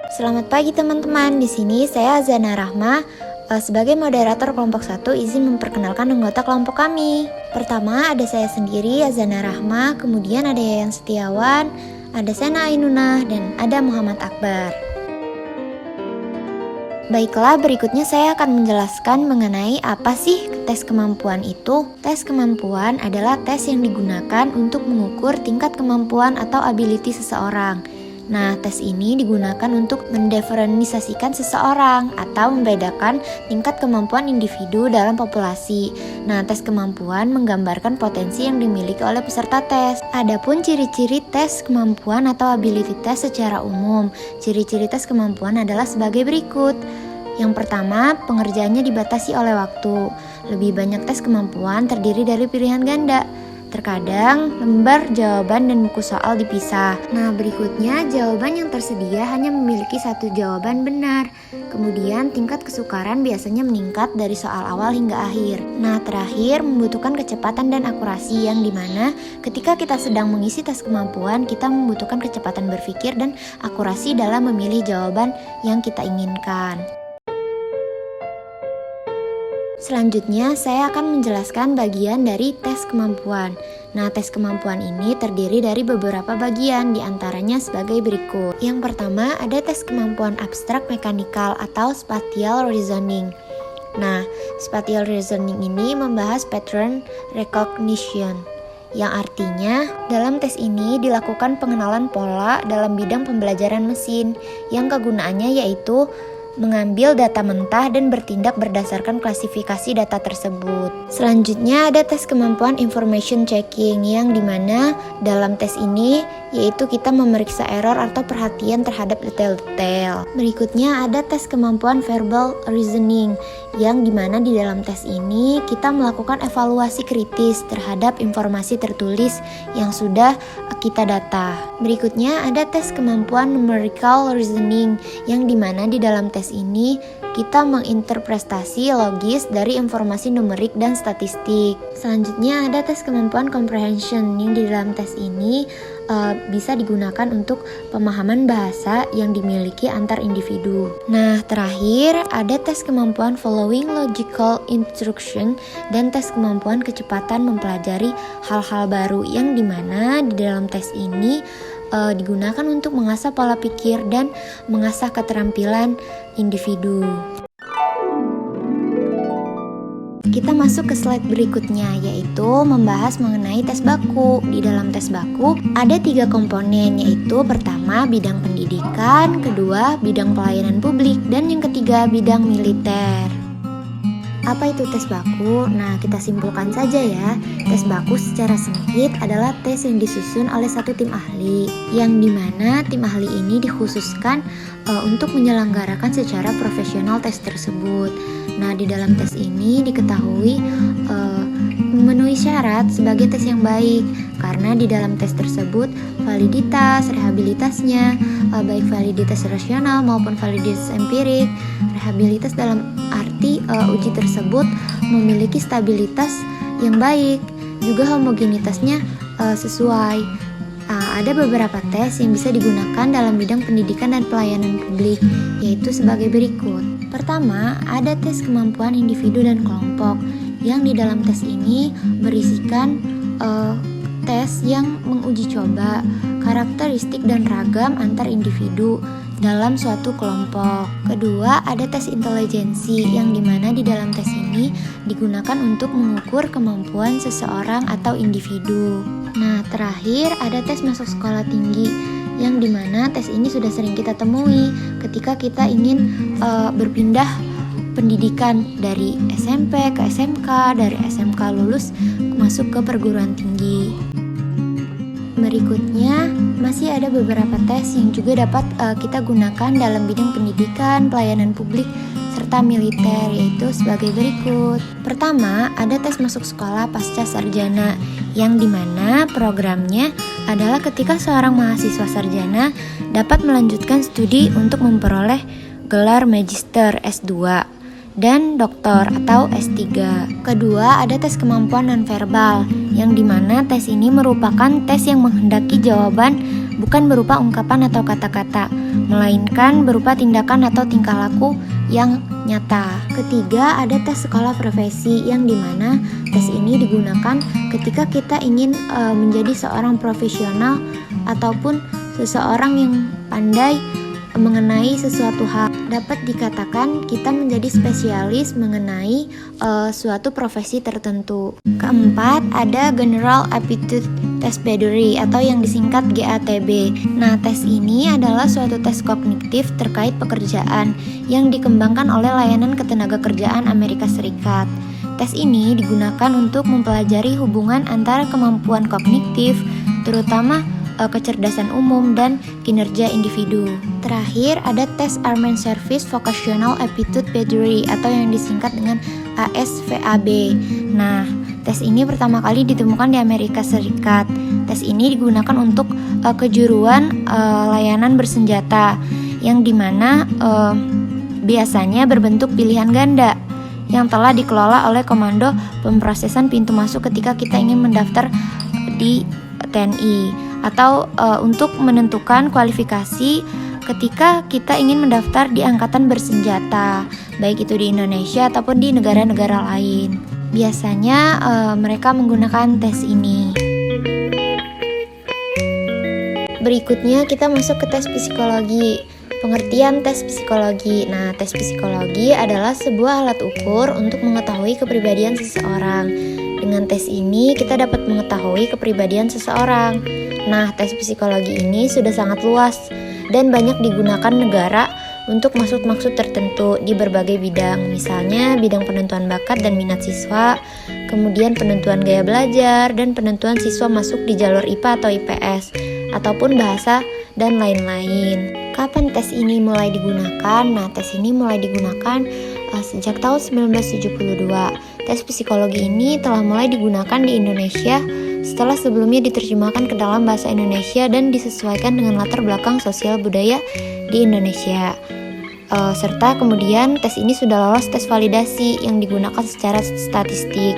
Selamat pagi teman-teman, di sini saya Azana Rahma. Sebagai moderator kelompok 1, izin memperkenalkan anggota kelompok kami. Pertama ada saya sendiri, Azana Rahma, kemudian ada Yayan Setiawan, ada Sena Ainunah, dan ada Muhammad Akbar. Baiklah, berikutnya saya akan menjelaskan mengenai apa sih tes kemampuan itu. Tes kemampuan adalah tes yang digunakan untuk mengukur tingkat kemampuan atau ability seseorang. Nah, tes ini digunakan untuk mendiferensiasikan seseorang atau membedakan tingkat kemampuan individu dalam populasi. Nah, tes kemampuan menggambarkan potensi yang dimiliki oleh peserta tes. Adapun ciri-ciri tes kemampuan atau ability test secara umum. Ciri-ciri tes kemampuan adalah sebagai berikut. Yang pertama, pengerjaannya dibatasi oleh waktu. Lebih banyak tes kemampuan terdiri dari pilihan ganda. Terkadang, lembar jawaban dan buku soal dipisah. Nah, berikutnya jawaban yang tersedia hanya memiliki satu jawaban benar. Kemudian, tingkat kesukaran biasanya meningkat dari soal awal hingga akhir. Nah, terakhir membutuhkan kecepatan dan akurasi yang dimana ketika kita sedang mengisi tes kemampuan, kita membutuhkan kecepatan berpikir dan akurasi dalam memilih jawaban yang kita inginkan. Selanjutnya, saya akan menjelaskan bagian dari tes kemampuan. Nah, tes kemampuan ini terdiri dari beberapa bagian, diantaranya sebagai berikut. Yang pertama, ada tes kemampuan abstrak mekanikal atau spatial reasoning. Nah, spatial reasoning ini membahas pattern recognition, yang artinya dalam tes ini dilakukan pengenalan pola dalam bidang pembelajaran mesin, yang kegunaannya yaitu mengambil data mentah dan bertindak berdasarkan klasifikasi data tersebut. Selanjutnya ada tes kemampuan information checking, yang dimana dalam tes ini yaitu kita memeriksa error atau perhatian terhadap detail-detail. Berikutnya ada tes kemampuan verbal reasoning, yang dimana di dalam tes ini kita melakukan evaluasi kritis terhadap informasi tertulis yang sudah kita data. Berikutnya ada tes kemampuan numerical reasoning, yang dimana di dalam tes ini kita menginterpretasi logis dari informasi numerik dan statistik. Selanjutnya ada tes kemampuan comprehension, yang di dalam tes ini bisa digunakan untuk pemahaman bahasa yang dimiliki antar individu. Nah, terakhir ada tes kemampuan following logical instruction dan tes kemampuan kecepatan mempelajari hal-hal baru, yang dimana di dalam tes ini digunakan untuk mengasah pola pikir dan mengasah keterampilan individu. Kita masuk ke slide berikutnya, yaitu membahas mengenai tes baku. Di dalam tes baku ada 3 komponen, yaitu pertama bidang pendidikan, kedua bidang pelayanan publik, dan yang ketiga bidang militer. Apa itu tes baku? Nah, kita simpulkan saja ya. Tes baku secara singkat adalah tes yang disusun oleh satu tim ahli, yang dimana tim ahli ini dikhususkan untuk menyelenggarakan secara profesional tes tersebut. Nah, di dalam tes ini diketahui memenuhi syarat sebagai tes yang baik, karena di dalam tes tersebut validitas, rehabilitasnya, baik validitas rasional maupun validitas empirik. Rehabilitas dalam arti uji tersebut memiliki stabilitas yang baik, juga homogenitasnya sesuai. Ada beberapa tes yang bisa digunakan dalam bidang pendidikan dan pelayanan publik, yaitu sebagai berikut. Pertama, ada tes kemampuan individu dan kelompok, yang di dalam tes ini berisikan tes yang menguji coba karakteristik dan ragam antar individu dalam suatu kelompok. Kedua, ada tes intelijensi, yang dimana di dalam tes ini digunakan untuk mengukur kemampuan seseorang atau individu. Nah, terakhir ada tes masuk sekolah tinggi, yang dimana tes ini sudah sering kita temui ketika kita ingin berpindah pendidikan dari SMP ke SMK, dari SMK lulus masuk ke perguruan tinggi. Berikutnya masih ada beberapa tes yang juga dapat kita gunakan dalam bidang pendidikan, pelayanan publik, serta militer, yaitu sebagai berikut. Pertama, ada tes masuk sekolah pasca sarjana, yang dimana programnya adalah ketika seorang mahasiswa sarjana dapat melanjutkan studi untuk memperoleh gelar magister S2 dan doktor atau S3. Kedua, ada tes kemampuan nonverbal, yang dimana tes ini merupakan tes yang menghendaki jawaban bukan berupa ungkapan atau kata-kata, melainkan berupa tindakan atau tingkah laku yang nyata. Ketiga, ada tes sekolah profesi yang dimana tes ini digunakan ketika kita ingin menjadi seorang profesional ataupun seseorang yang pandai mengenai sesuatu hal. Dapat dikatakan kita menjadi spesialis mengenai suatu profesi tertentu. Keempat, ada General Aptitude Test Battery atau yang disingkat GATB. Nah, tes ini adalah suatu tes kognitif terkait pekerjaan yang dikembangkan oleh layanan ketenagakerjaan Amerika Serikat. Tes ini digunakan untuk mempelajari hubungan antara kemampuan kognitif, terutama kecerdasan umum dan kinerja individu. Terakhir, ada tes Army Service Vocational Aptitude Battery atau yang disingkat dengan ASVAB. Nah, tes ini pertama kali ditemukan di Amerika Serikat. Tes ini digunakan untuk kejuruan layanan bersenjata yang dimana biasanya berbentuk pilihan ganda yang telah dikelola oleh Komando Pemrosesan Pintu Masuk ketika kita ingin mendaftar di TNI atau untuk menentukan kualifikasi ketika kita ingin mendaftar di angkatan bersenjata, baik itu di Indonesia ataupun di negara-negara lain. Biasanya mereka menggunakan tes ini. Berikutnya kita masuk ke tes psikologi. Pengertian tes psikologi. Nah, tes psikologi adalah sebuah alat ukur untuk mengetahui kepribadian seseorang. Dengan tes ini kita dapat mengetahui kepribadian seseorang. Nah, tes psikologi ini sudah sangat luas dan banyak digunakan negara untuk maksud-maksud tertentu di berbagai bidang. Misalnya bidang penentuan bakat dan minat siswa, kemudian penentuan gaya belajar, dan penentuan siswa masuk di jalur IPA atau IPS, ataupun bahasa dan lain-lain. Kapan tes ini mulai digunakan? Nah, tes ini mulai digunakan sejak tahun 1972. Tes psikologi ini telah mulai digunakan di Indonesia setelah sebelumnya diterjemahkan ke dalam bahasa Indonesia dan disesuaikan dengan latar belakang sosial budaya di Indonesia. Serta kemudian tes ini sudah lolos tes validasi yang digunakan secara statistik.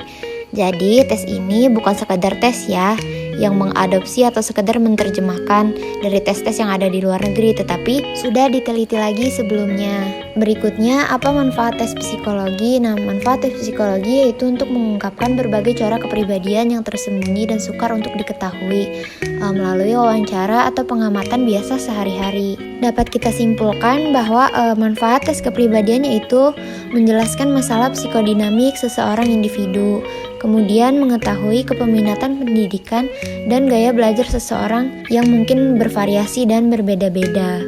Jadi tes ini bukan sekadar tes ya, yang mengadopsi atau sekedar menerjemahkan dari tes-tes yang ada di luar negeri, tetapi sudah diteliti lagi sebelumnya. Berikutnya, apa manfaat tes psikologi? Nah, manfaat tes psikologi yaitu untuk mengungkapkan berbagai corak kepribadian yang tersembunyi dan sukar untuk diketahui melalui wawancara atau pengamatan biasa sehari-hari. Dapat kita simpulkan bahwa manfaat tes kepribadian yaitu menjelaskan masalah psikodinamik seseorang individu, kemudian mengetahui kepeminatan pendidikan dan gaya belajar seseorang yang mungkin bervariasi dan berbeda-beda.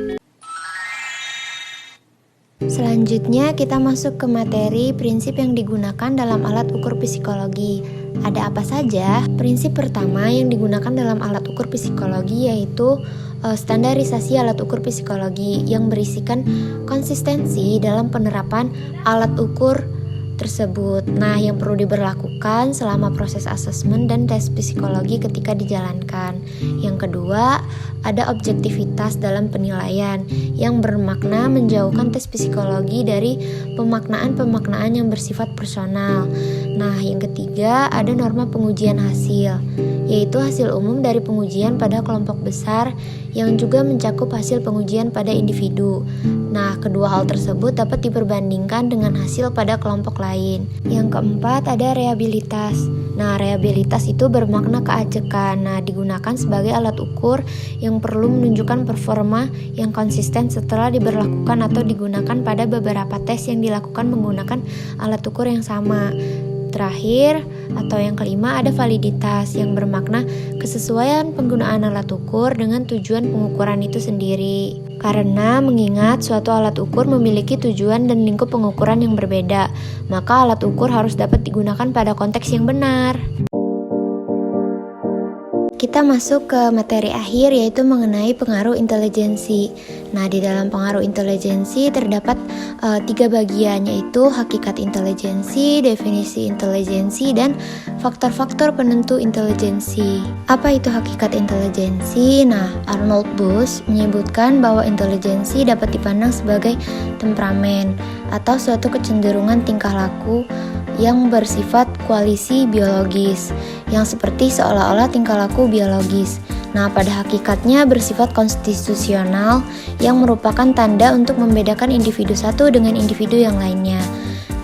Selanjutnya kita masuk ke materi prinsip yang digunakan dalam alat ukur psikologi. Ada apa saja? Prinsip pertama yang digunakan dalam alat ukur psikologi yaitu standarisasi alat ukur psikologi yang berisikan konsistensi dalam penerapan alat ukur tersebut. Nah, yang perlu diberlakukan selama proses asesmen dan tes psikologi ketika dijalankan. Yang kedua, ada objektivitas dalam penilaian yang bermakna menjauhkan tes psikologi dari pemaknaan-pemaknaan yang bersifat personal. Nah, yang ketiga, ada norma pengujian hasil, yaitu hasil umum dari pengujian pada kelompok besar yang juga mencakup hasil pengujian pada individu. Nah, kedua hal tersebut dapat diperbandingkan dengan hasil pada kelompok lain. Yang keempat, ada rehabilitas. Nah, rehabilitas itu bermakna keajekan. Nah, digunakan sebagai alat ukur yang perlu menunjukkan performa yang konsisten setelah diberlakukan atau digunakan pada beberapa tes yang dilakukan menggunakan alat ukur yang sama. Terakhir, atau yang kelima, ada validitas yang bermakna kesesuaian penggunaan alat ukur dengan tujuan pengukuran itu sendiri. Karena mengingat suatu alat ukur memiliki tujuan dan lingkup pengukuran yang berbeda, maka alat ukur harus dapat digunakan pada konteks yang benar. Kita masuk ke materi akhir yaitu mengenai pengaruh intelijensi. Nah, di dalam pengaruh intelijensi terdapat 3 bagian, yaitu hakikat intelijensi, definisi intelijensi, dan faktor-faktor penentu intelijensi. Apa itu hakikat intelijensi? Nah, Arnold Bush menyebutkan bahwa intelijensi dapat dipandang sebagai temperamen atau suatu kecenderungan tingkah laku yang bersifat koalisi biologis, yang seperti seolah-olah tingkah laku biologis. Nah, pada hakikatnya bersifat konstitusional yang merupakan tanda untuk membedakan individu satu dengan individu yang lainnya.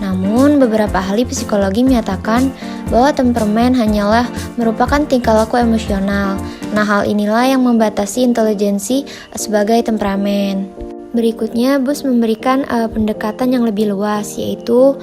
Namun, beberapa ahli psikologi menyatakan bahwa temperamen hanyalah merupakan tingkah laku emosional. Nah, hal inilah yang membatasi intelijensi sebagai temperamen. Berikutnya, Bus memberikan pendekatan yang lebih luas, yaitu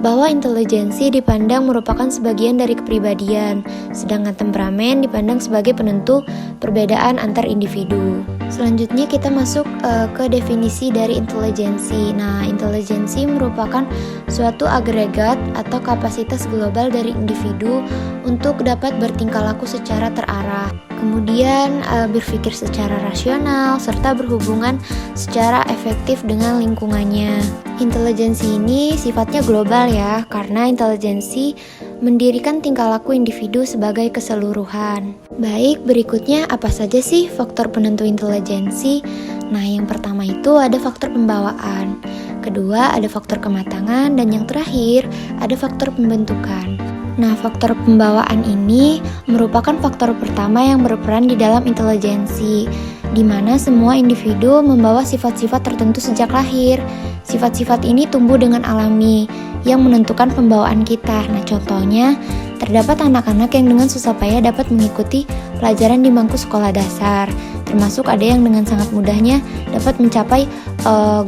bahwa intelijensi dipandang merupakan sebagian dari kepribadian, sedangkan temperamen dipandang sebagai penentu perbedaan antar individu. Selanjutnya kita masuk ke definisi dari intelijensi. Nah, intelijensi merupakan suatu agregat atau kapasitas global dari individu untuk dapat bertingkah laku secara terarah, kemudian berpikir secara rasional, serta berhubungan secara efektif dengan lingkungannya. Intelijensi ini sifatnya global ya, karena intelijensi mendirikan tingkah laku individu sebagai keseluruhan. Baik, berikutnya apa saja sih faktor penentu intelijensi? Nah, yang pertama itu ada faktor pembawaan, kedua ada faktor kematangan, dan yang terakhir ada faktor pembentukan. Nah, faktor pembawaan ini merupakan faktor pertama yang berperan di dalam intelijensi, di mana semua individu membawa sifat-sifat tertentu sejak lahir. Sifat-sifat ini tumbuh dengan alami, yang menentukan pembawaan kita. Nah, contohnya, terdapat anak-anak yang dengan susah payah dapat mengikuti pelajaran di bangku sekolah dasar, termasuk ada yang dengan sangat mudahnya dapat mencapai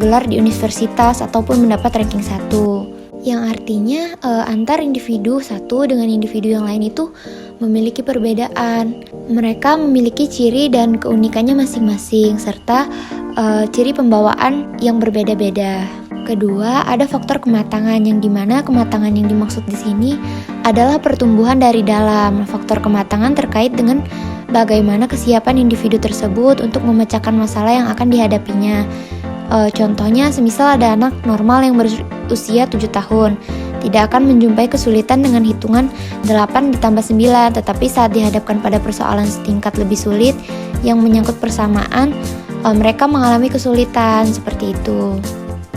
gelar di universitas ataupun mendapat ranking 1. Yang artinya antar individu satu dengan individu yang lain itu memiliki perbedaan. Mereka memiliki ciri dan keunikannya masing-masing, serta ciri pembawaan yang berbeda-beda. Kedua, ada faktor kematangan, yang dimana kematangan yang dimaksud di sini adalah pertumbuhan dari dalam. Faktor kematangan terkait dengan bagaimana kesiapan individu tersebut untuk memecahkan masalah yang akan dihadapinya. Contohnya, semisal ada anak normal yang berusia 7 tahun, tidak akan menjumpai kesulitan dengan hitungan 8 ditambah 9, tetapi saat dihadapkan pada persoalan setingkat lebih sulit yang menyangkut persamaan, mereka mengalami kesulitan seperti itu.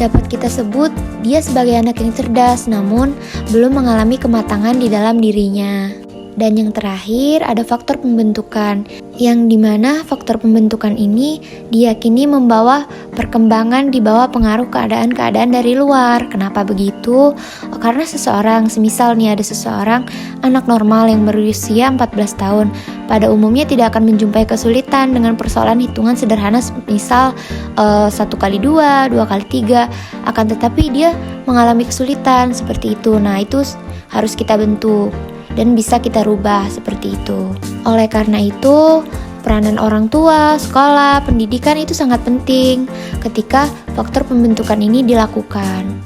Dapat kita sebut dia sebagai anak yang cerdas, namun belum mengalami kematangan di dalam dirinya. Dan yang terakhir ada faktor pembentukan, yang dimana faktor pembentukan ini diyakini membawa perkembangan di bawah pengaruh keadaan-keadaan dari luar. Kenapa begitu? Karena seseorang, semisal nih ada seseorang anak normal yang berusia 14 tahun, pada umumnya tidak akan menjumpai kesulitan dengan persoalan hitungan sederhana, misal 1 kali 2, 2 kali 3, akan tetapi dia mengalami kesulitan seperti itu. Nah, itu harus kita bentuk dan bisa kita rubah seperti itu. Oleh karena itu, peranan orang tua, sekolah, pendidikan itu sangat penting ketika faktor pembentukan ini dilakukan.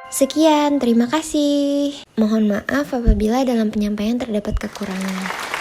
Sekian, terima kasih. Mohon maaf apabila dalam penyampaian terdapat kekurangan.